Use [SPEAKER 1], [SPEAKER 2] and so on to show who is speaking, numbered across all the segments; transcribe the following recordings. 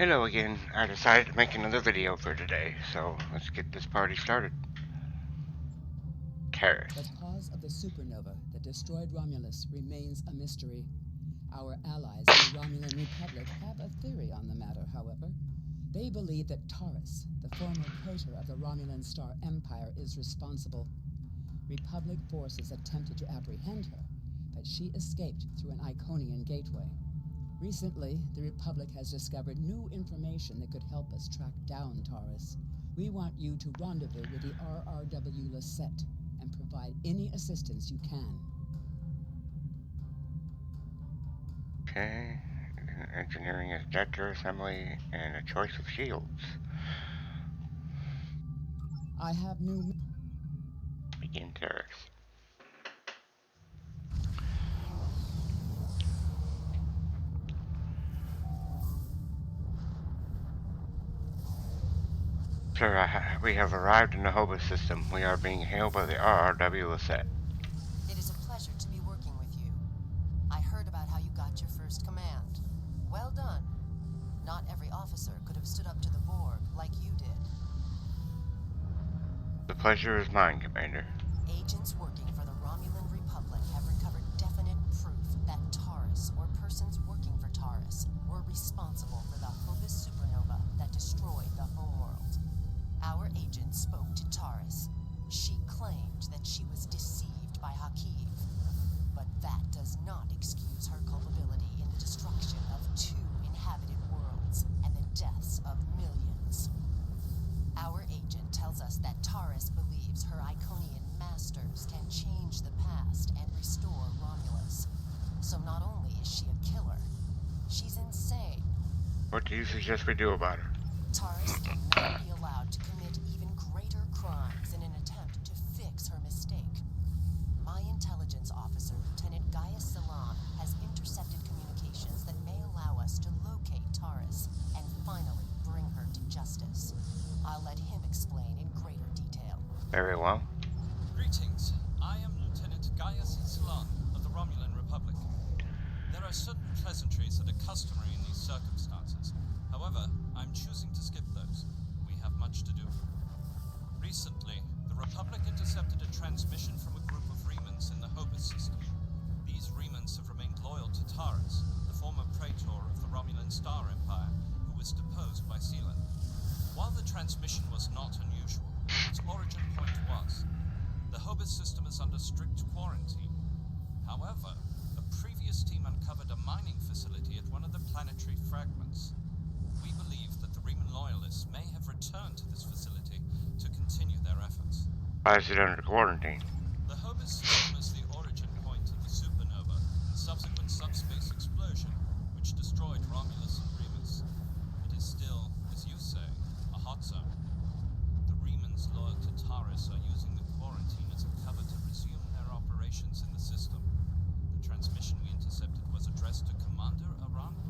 [SPEAKER 1] Hello again. I decided to make another video for today, so let's get this party started. Terrace.
[SPEAKER 2] The cause of the supernova that destroyed Romulus remains a mystery. Our allies in the Romulan Republic have a theory on the matter, however. They believe that Taurus, the former praetor of the Romulan Star Empire, is responsible. Republic forces attempted to apprehend her, but she escaped through an Iconian gateway. Recently, the Republic has discovered new information that could help us track down Taurus. We want you to rendezvous with the RRW Lisette and provide any assistance you can.
[SPEAKER 1] Okay. Engineering is detector assembly and a choice of shields.
[SPEAKER 2] I have new...
[SPEAKER 1] Begin Terrace. Sir, we have arrived in the Hobus system. We are being hailed by the RRW Lisette.
[SPEAKER 3] It is a pleasure to be working with you. I heard about how you got your first command. Well done. Not every officer could have stood up to the Borg like you did.
[SPEAKER 1] The pleasure is mine, Commander.
[SPEAKER 3] Agents working for the Romulan Republic have recovered definite proof that Taurus, or persons working for Taurus, were responsible for the Hobus supernova that destroyed the homeworld. Our agent spoke to Taurus. She claimed that she was deceived by Hakiv. But that does not excuse her culpability in the destruction of 2 inhabited worlds and the deaths of millions. Our agent tells us that Taurus believes her Iconian masters can change the past and restore Romulus. So not only is she a killer, she's insane.
[SPEAKER 1] What do you suggest we do about her?
[SPEAKER 3] Taurus can never be allowed to commit even greater crimes in an attempt to fix her mistake. My intelligence officer, Lieutenant Gaius Salan, has intercepted communications that may allow us to locate Taurus and finally bring her to justice. I'll let him explain in greater detail.
[SPEAKER 1] Very well.
[SPEAKER 4] Greetings. I am Lieutenant Gaius Salan of the Romulan Republic. There are certain pleasantries that are customary in these circumstances. However, I'm choosing to skip those. We have much to do. Recently, the Republic intercepted a transmission from a group of Remans in the Hobus system. These Remans have remained loyal to Taurus, the former praetor of the Romulan Star Empire, who was deposed by Sealan. While the transmission was not unusual, its origin point was. The Hobus system is under strict quarantine. However, a previous team uncovered a mining facility at one of the planetary fragments. We believe that the Reman loyalists may have returned to this facility to continue their efforts.
[SPEAKER 1] Why is it under quarantine?
[SPEAKER 4] The Hobus system is the origin point of the supernova and subsequent subspace explosion, which destroyed Romulus and Remus. It is still, as you say, a hot zone. The Remans loyal to Taurus are using the quarantine as a cover to resume their operations in the system. The transmission we intercepted was addressed to Commander Aranhu,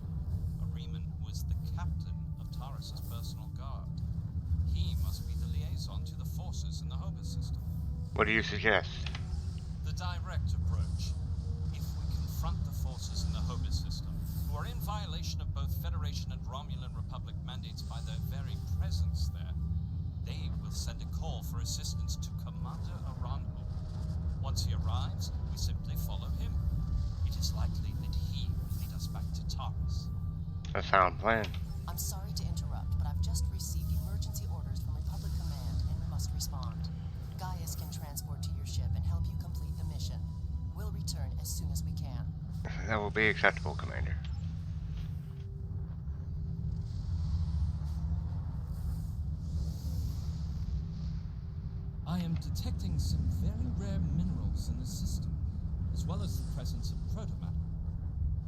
[SPEAKER 4] a Reman who is the captain of Taurus's personal guard. He must be the liaison to the forces in the Hobus system.
[SPEAKER 1] What do you suggest?
[SPEAKER 4] The direct approach. If we confront the forces in the Hobus system, who are in violation of both Federation and Romulan Republic mandates by their very presence there, they will send a call for assistance to Commander Aranhu. Once he arrives, we simply follow him. It is likely that he will lead us back to Taurus.
[SPEAKER 1] A sound plan.
[SPEAKER 3] I'm sorry to interrupt, but I've just received emergency orders from Republic Command and we must respond. Gaius can transport to your ship and help you complete the mission. We'll return as soon as we can.
[SPEAKER 1] That will be acceptable, Commander.
[SPEAKER 5] I am detecting some very rare minerals in the system, as well as the presence of protomatter.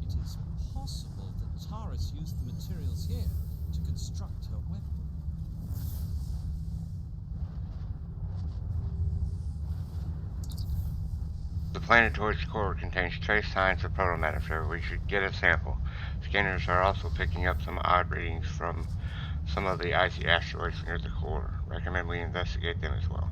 [SPEAKER 5] It is possible that Taurus used the materials here to construct her weapon.
[SPEAKER 1] The planetoid's core contains trace signs of protomatter, so we should get a sample. Scanners are also picking up some odd readings from some of the icy asteroids near the core. Recommend we investigate them as well.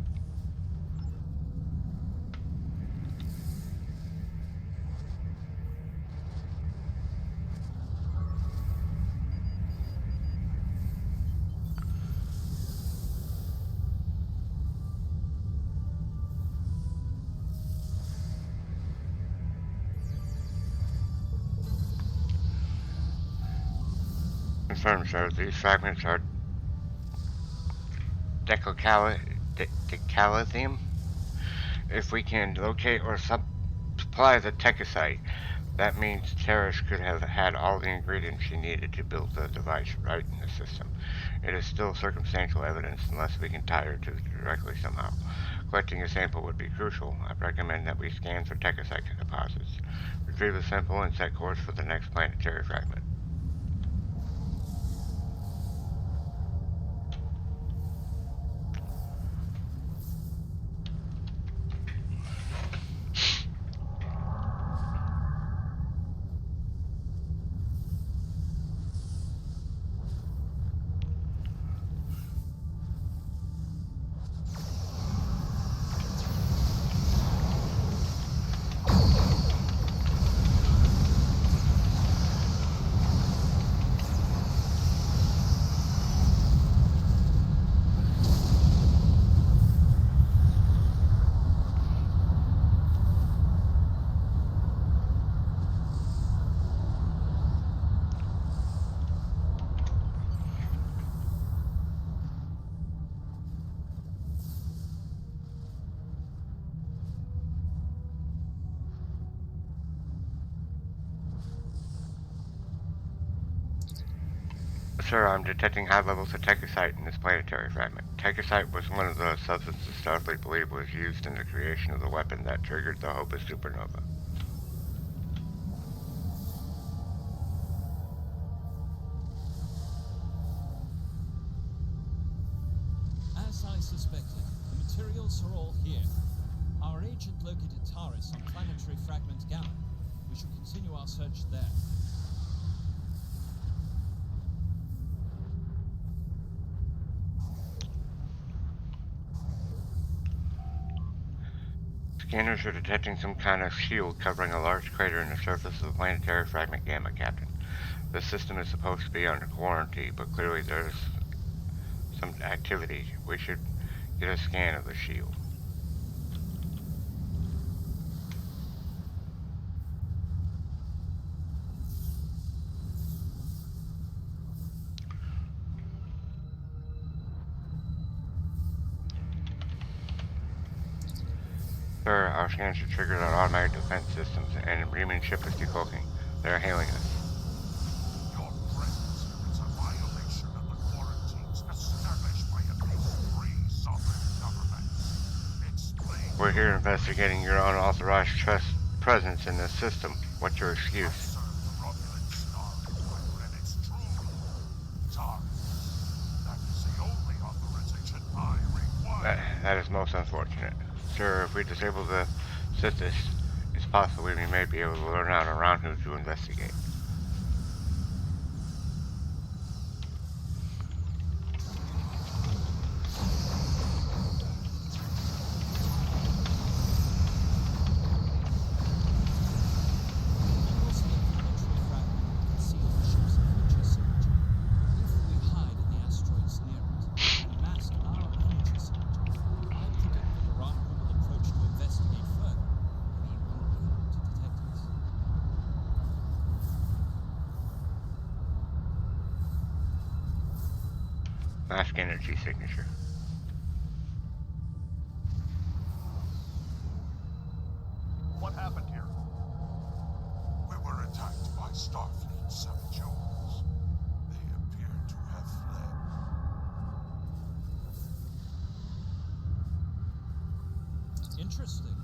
[SPEAKER 1] Confirmed, sir. These fragments are decalithium. If we can locate or supply the techosite, that means Terrace could have had all the ingredients she needed to build the device right in the system. It is still circumstantial evidence unless we can tie her to it directly somehow. Collecting a sample would be crucial. I recommend that we scan for techosite deposits. Retrieve the sample and set course for the next planetary fragment. Sir, I'm detecting high levels of techosite in this planetary fragment. Techosite was one of the substances Starfleet believed was used in the creation of the weapon that triggered the Hobus supernova.
[SPEAKER 5] As I suspected, the materials are all here. Our agent located Taris on planetary fragment Gamma. We should continue our search there.
[SPEAKER 1] Scanners are detecting some kind of shield covering a large crater in the surface of the planetary fragment Gamma, Captain. This system is supposed to be under quarantine, but clearly there's some activity. We should get a scan of the shield. Sir, our scans have triggered our automatic defense systems, and Riemann ship is decloaking. They're hailing us.
[SPEAKER 6] Your presence here is a violation of the quarantines established by a free sovereign government. Explain.
[SPEAKER 1] We're here investigating your unauthorized presence in this system. What's your excuse?
[SPEAKER 6] Serve the Romulan snarl, and it's true. Taris. That is the only authorization I require.
[SPEAKER 1] That is most unfortunate. Sir, if we disable the Sithis, it's possible we may be able to learn out around who to investigate.
[SPEAKER 5] Also, the planetary fragment concealed the ship's energy signature. If we hide in the asteroids near it and mask our energy signature, I predict that Aranhu will approach to investigate further. He won't be able to detect us.
[SPEAKER 1] Mask energy signature.
[SPEAKER 6] What happened here? We were attacked by Starfleet saboteurs. They appear to have fled.
[SPEAKER 5] Interesting.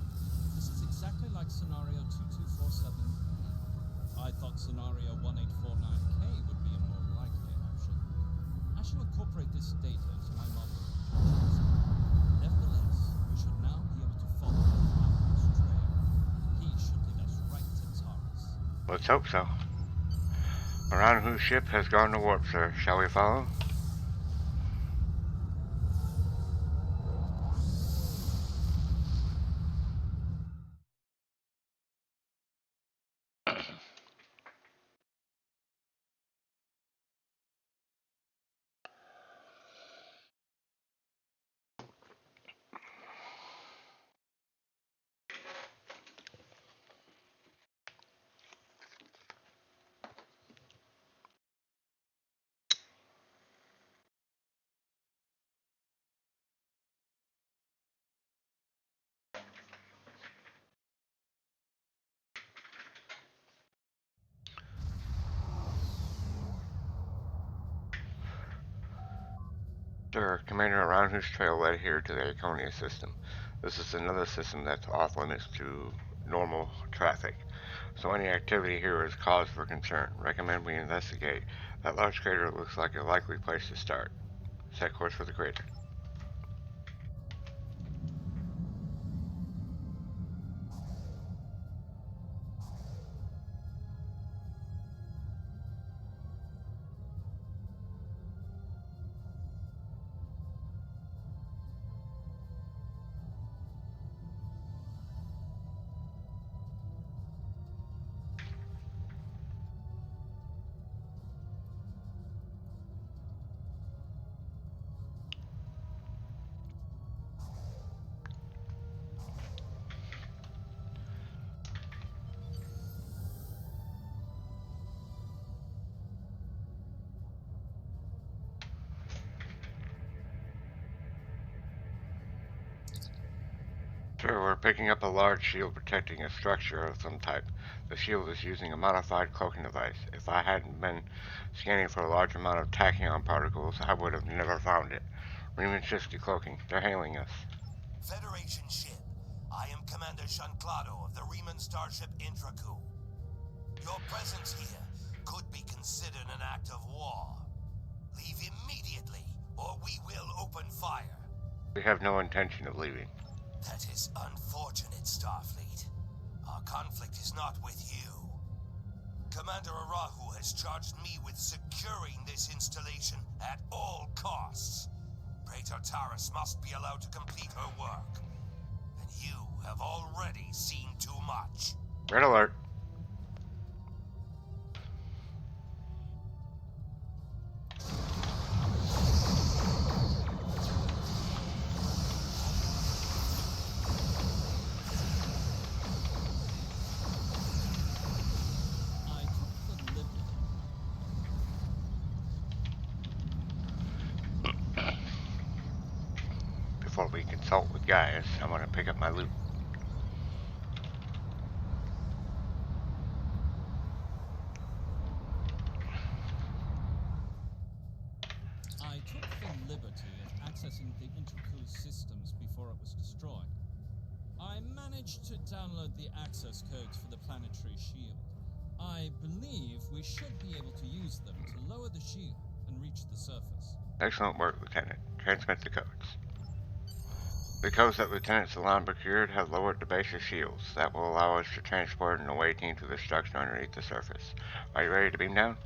[SPEAKER 5] This is exactly like scenario 2247. I thought scenario 1849K would be a more likely option. I shall incorporate this data into my model. Nevertheless, we should now be able to follow Aranhu's trail. He should lead us right to Taris.
[SPEAKER 1] Let's hope so. Aranhu's ship has gone to warp, sir. Shall we follow? Sir, Commander, around whose trail led here to the Iconia system. This is another system that's off limits to normal traffic, so any activity here is cause for concern. Recommend we investigate. That large crater looks like a likely place to start. Set course for the crater. Sir, we're picking up a large shield protecting a structure of some type. The shield is using a modified cloaking device. If I hadn't been scanning for a large amount of tachyon particles, I would have never found it. Riemann just decloaking. They're hailing us.
[SPEAKER 7] Federation ship. I am Commander Shanclado of the Riemann starship Intraku. Your presence here could be considered an act of war. Leave immediately, or we will open fire.
[SPEAKER 1] We have no intention of leaving.
[SPEAKER 7] That is unfortunate, Starfleet. Our conflict is not with you. Commander Arahu has charged me with securing this installation at all costs. Praetor Taris must be allowed to complete her work. And you have already seen too much.
[SPEAKER 1] Red alert.
[SPEAKER 5] I took the liberty.
[SPEAKER 1] Before we consult with Gaius, I want to pick up my loot.
[SPEAKER 5] I took the liberty of accessing the Intraku systems before it was destroyed. I managed to download the access codes for the planetary shield. I believe we should be able to use them to lower the shield and reach the surface.
[SPEAKER 1] Excellent work, Lieutenant. Transmit the codes. The codes that Lieutenant Salon procured have lowered the base's shields. That will allow us to transport an away team to the structure underneath the surface. Are you ready to beam down?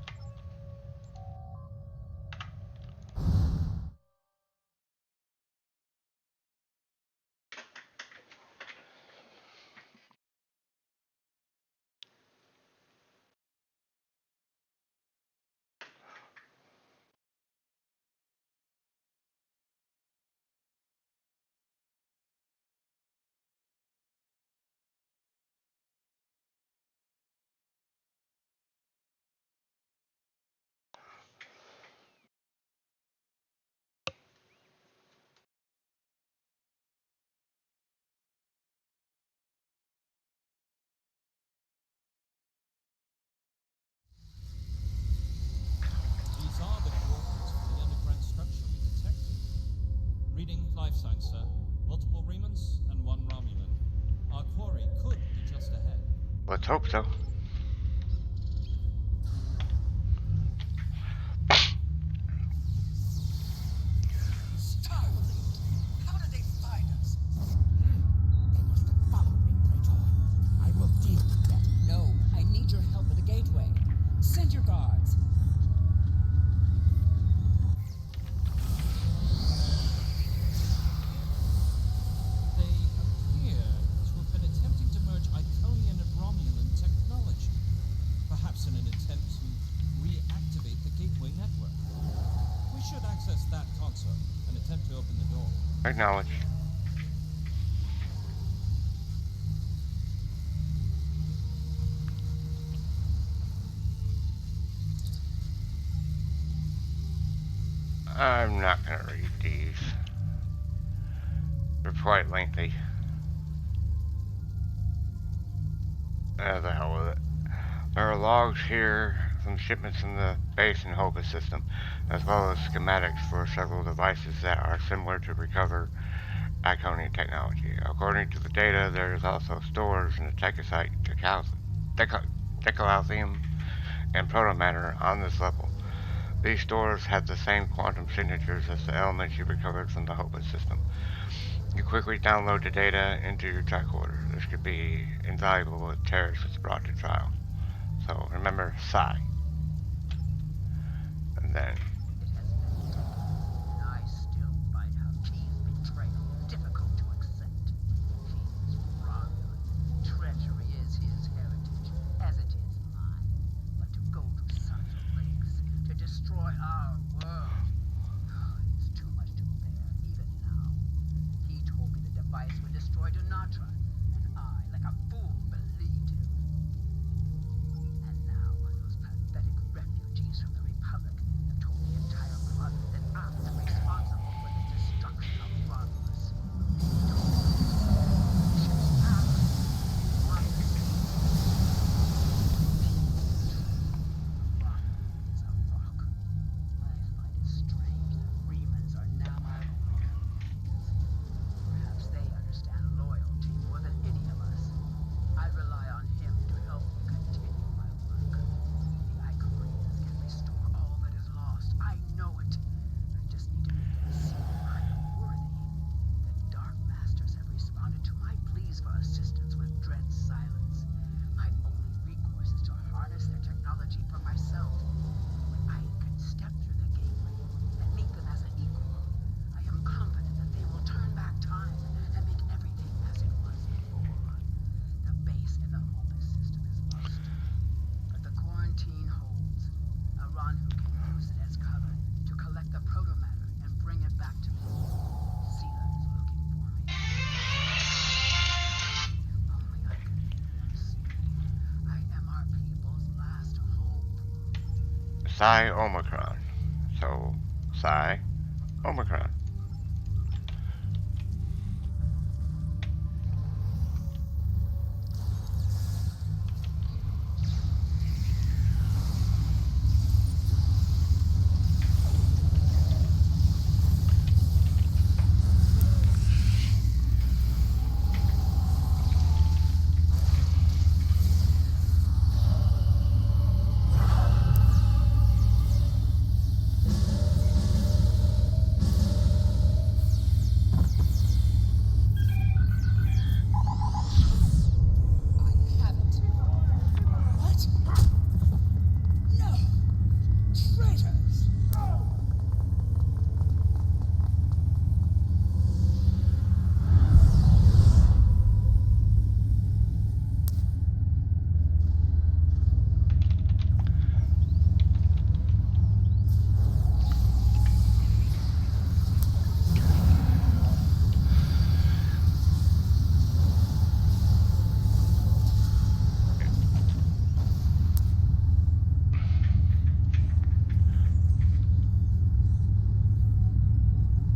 [SPEAKER 5] These are the coordinates for the underground structure we detected. Reading life signs, sir. Multiple Riemanns and one Romulan. Our quarry could be just ahead.
[SPEAKER 1] Let's hope so.
[SPEAKER 7] Starfleet! How did they find us?
[SPEAKER 2] They must have followed me, Praetor. I will deal with them. No, I need your help at the gateway. Send your guards.
[SPEAKER 5] They appear to have been attempting to merge Iconian and Romulan technology, perhaps in an attempt to reactivate the gateway network. We should access that console and attempt to open the door.
[SPEAKER 1] Acknowledge. I'm not going to read these. They're quite lengthy. The hell with it. There are logs here some shipments from the base and Hobus system, as well as schematics for several devices that are similar to recover Iconian technology. According to the data, there is also stores in the Techosite, Decalausium, and Protomatter on this level. These stores have the same quantum signatures as the elements you recovered from the Hobus system. You quickly download the data into your tricorder. This could be invaluable if Terrace is brought to trial. So remember Psi. And then
[SPEAKER 8] It has been decades, and I still find Hakeem's betrayal difficult to accept. He is Romulan. Treachery is his heritage, as it is mine. But to go to such lengths, to destroy our world, it is too much to bear, even now. He told me the device would destroy Donatra, and I, like a fool, believed him. And now, those pathetic refugees from the Republic have told the entire plot that I am responsible for the destruction of Romulus. They told me ships out. Romulus is a rock. I find it strange that Remans are now my only companions. Perhaps they understand loyalty more than any of us. I rely on him to help me continue my work. The Iconians can restore all that is lost. I know it. I just need to make them see that I am worthy. The Dark Masters have responded to my pleas for assistance with dread silence. My only recourse is to harness their technology for myself. When I can step through the gateway and meet them as an equal, I am confident that they will turn back time and make everything as it was before. The base in the Hobus system is lost, but the quarantine holds. Aranhu can use it as cover to collect the protomatter and bring it back to me. Sela is looking for me. If only I could make them see. I am our people's last hope.
[SPEAKER 1] Psi Omicron. So Psi Omicron.
[SPEAKER 2] I have it. What? No! Traitors!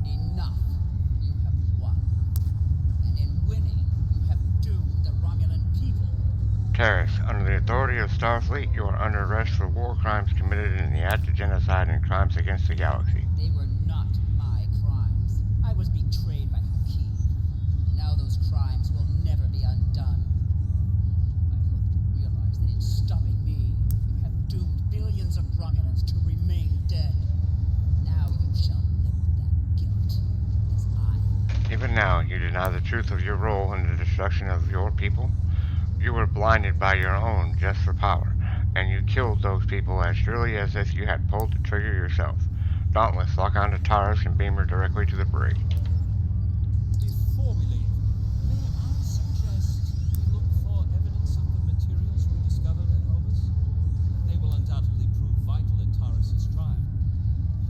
[SPEAKER 2] Enough. You have won. And in winning, you have doomed the Romulan people.
[SPEAKER 1] Terrace, under the authority of Starfleet, you are under arrest for war crimes committed in the act of genocide and crimes against the galaxy.
[SPEAKER 2] They were not my crimes. I was betrayed by Hakeem. Now those crimes will never be undone. I hope you realize that in stopping me, you have doomed billions of Romulans to remain dead. Now you shall live with that guilt, as I.
[SPEAKER 1] Even now, you deny the truth of your role in the destruction of your people. You were blinded by your own just for power, and you killed those people as surely as if you had pulled the trigger yourself. Dauntless, lock onto Taurus and beam her directly to the brig.
[SPEAKER 5] Before we leave, may I suggest we look for evidence of the materials we discovered at Hobus? They will undoubtedly prove vital in Taurus's trial.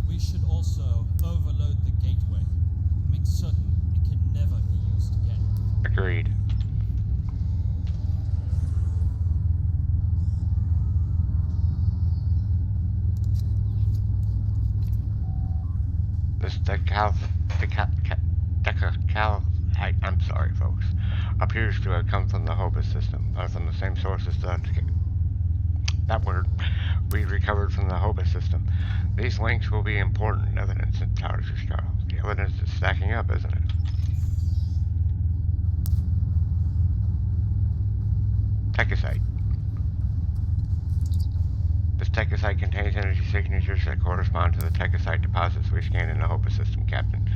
[SPEAKER 5] We should also overload the gateway, make certain it can never be used again.
[SPEAKER 1] Agreed. This I'm sorry, folks, appears to have come from the Hobus system, or from the same source as that word, we recovered from the Hobus system. These links will be important evidence in Taurus' trial. The evidence is stacking up, isn't it? Techosite. This techosite contains energy signatures that correspond to the techosite deposits we scanned in the Hobus system, Captain.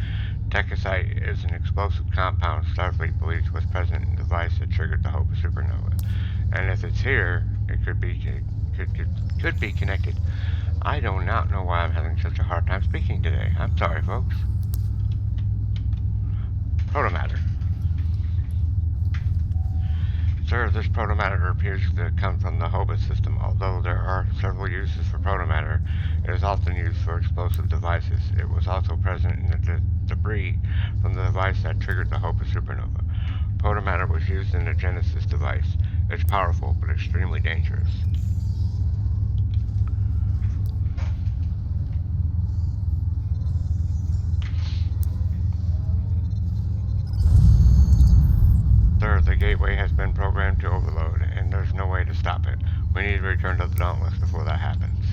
[SPEAKER 1] Techosite is an explosive compound Starfleet believes was present in the device that triggered the Hobus supernova. And if it's here, it could be connected. I do not know why I'm having such a hard time speaking today. I'm sorry, folks. Protomatter. Sir, this protomatter appears to come from the Hobus system. Although there are several uses for protomatter, it is often used for explosive devices. It was also present in the debris from the device that triggered the Hobus supernova. Protomatter was used in the Genesis device. It's powerful, but extremely dangerous. Sir, the gateway has been programmed to overload, and there's no way to stop it. We need to return to the Dauntless before that happens.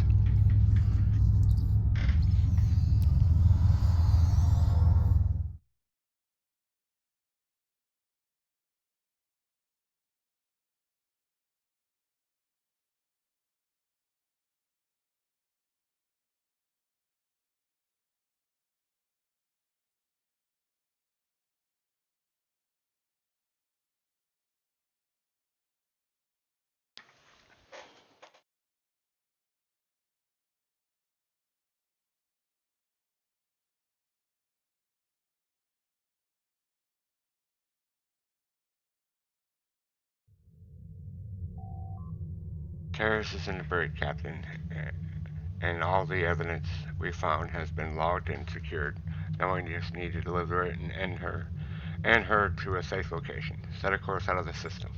[SPEAKER 1] Terrace is in the brig, Captain, and all the evidence we found has been logged and secured. Now we just need to deliver it and end her to a safe location. Set a course out of the system.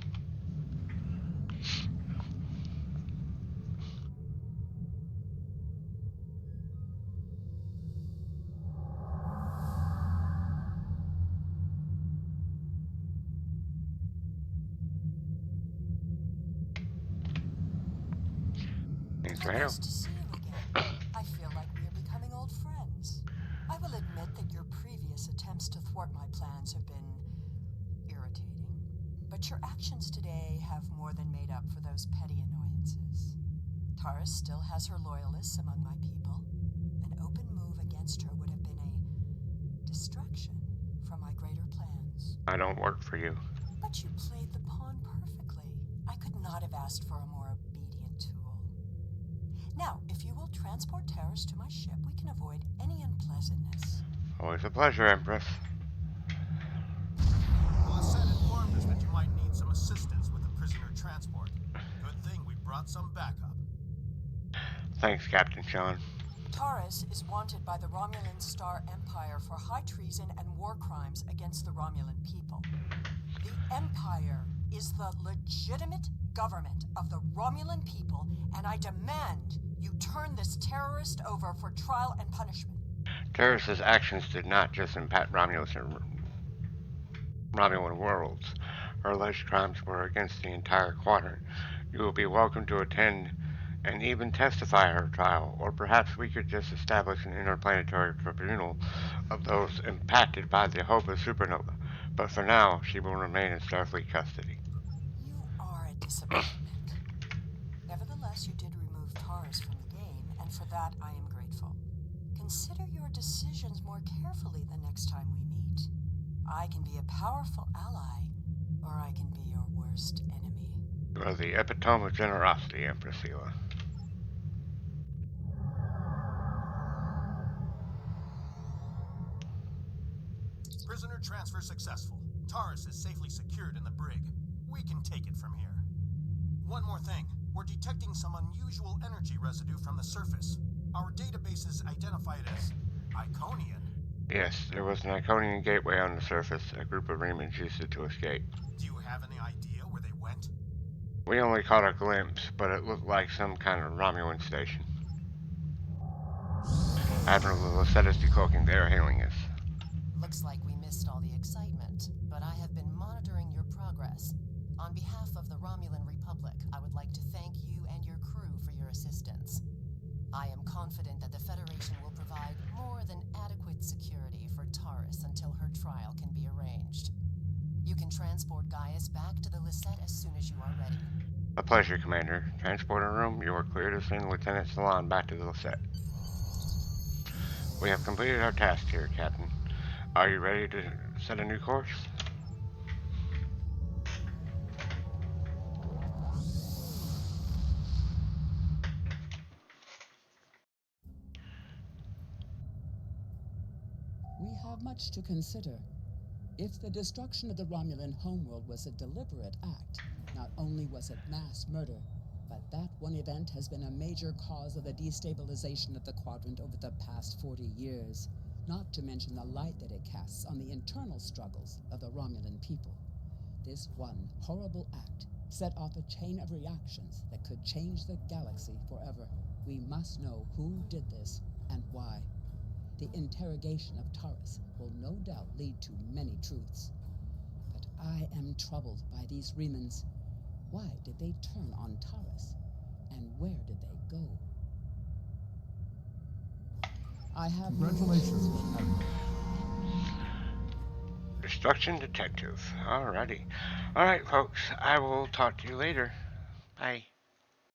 [SPEAKER 1] Thanks for help.
[SPEAKER 3] Nice to see you again. I feel like we are becoming old friends. I will admit that your previous attempts to thwart my plans have been irritating, but your actions today have more than made up for those petty annoyances. Taurus still has her loyalists among my people. An open move against her would have been a distraction from my greater plans.
[SPEAKER 1] I don't work for you.
[SPEAKER 3] But you played the pawn perfectly. I could not have asked for a more obedient tool. Now, if you will transport Taurus to my ship, we can avoid any unpleasantness.
[SPEAKER 1] Always a pleasure, Empress.
[SPEAKER 6] Well, Ascent informed us that you might need some assistance with the prisoner transport. Good thing we brought some backup.
[SPEAKER 1] Thanks, Captain Sean.
[SPEAKER 3] Taurus is wanted by the Romulan Star Empire for high treason and war crimes against the Romulan people. The Empire is the legitimate government of the Romulan people, and I demand you turn this terrorist over for trial and punishment.
[SPEAKER 1] Terrace's actions did not just impact Romulus and Romulan worlds. Her alleged crimes were against the entire quadrant. You will be welcome to attend and even testify at her trial, or perhaps we could just establish an interplanetary tribunal of those impacted by the Hobus supernova. But for now, she will remain in Starfleet custody.
[SPEAKER 3] You are a disappointment. Nevertheless, you did remove Taurus from the game, and for that I am grateful. Consider your decisions more carefully the next time we meet. I can be a powerful ally, or I can be your worst enemy.
[SPEAKER 1] You are the epitome of generosity, Empress Sela.
[SPEAKER 6] Prisoner transfer successful. Taurus is safely secured in the brig. We can take it from here. One more thing. We're detecting some unusual energy residue from the surface. Our databases identify it as Iconian.
[SPEAKER 1] Yes, there was an Iconian gateway on the surface. A group of Remans used it to escape.
[SPEAKER 6] Do you have any idea where they went?
[SPEAKER 1] We only caught a glimpse, but it looked like some kind of Romulan station. Admiral Lucetta is decloaking. They are hailing us.
[SPEAKER 3] Looks like we missed all the excitement, but I have been monitoring your progress. On behalf of the Romulan Republic, I would like to thank you and your crew for your assistance. I am confident that the Federation will provide more than adequate security for Taurus until her trial can be arranged. You can transport Gaius back to the Lisette as soon as you are ready.
[SPEAKER 1] A pleasure, Commander. Transporter room, you are clear to send Lieutenant Salon back to the Lisette. We have completed our task here, Captain. Are you ready to set a new course?
[SPEAKER 2] We have much to consider. If the destruction of the Romulan homeworld was a deliberate act, not only was it mass murder, but that one event has been a major cause of the destabilization of the Quadrant over the past 40 years, not to mention the light that it casts on the internal struggles of the Romulan people. This one horrible act set off a chain of reactions that could change the galaxy forever. We must know who did this and why. The interrogation of Taurus will no doubt lead to many truths. But I am troubled by these Remans. Why did they turn on Taurus? And where did they go? I have
[SPEAKER 9] Congratulations, Admiral.
[SPEAKER 1] Destruction Detective. Alrighty. Alright, folks. I will talk to you later. Bye.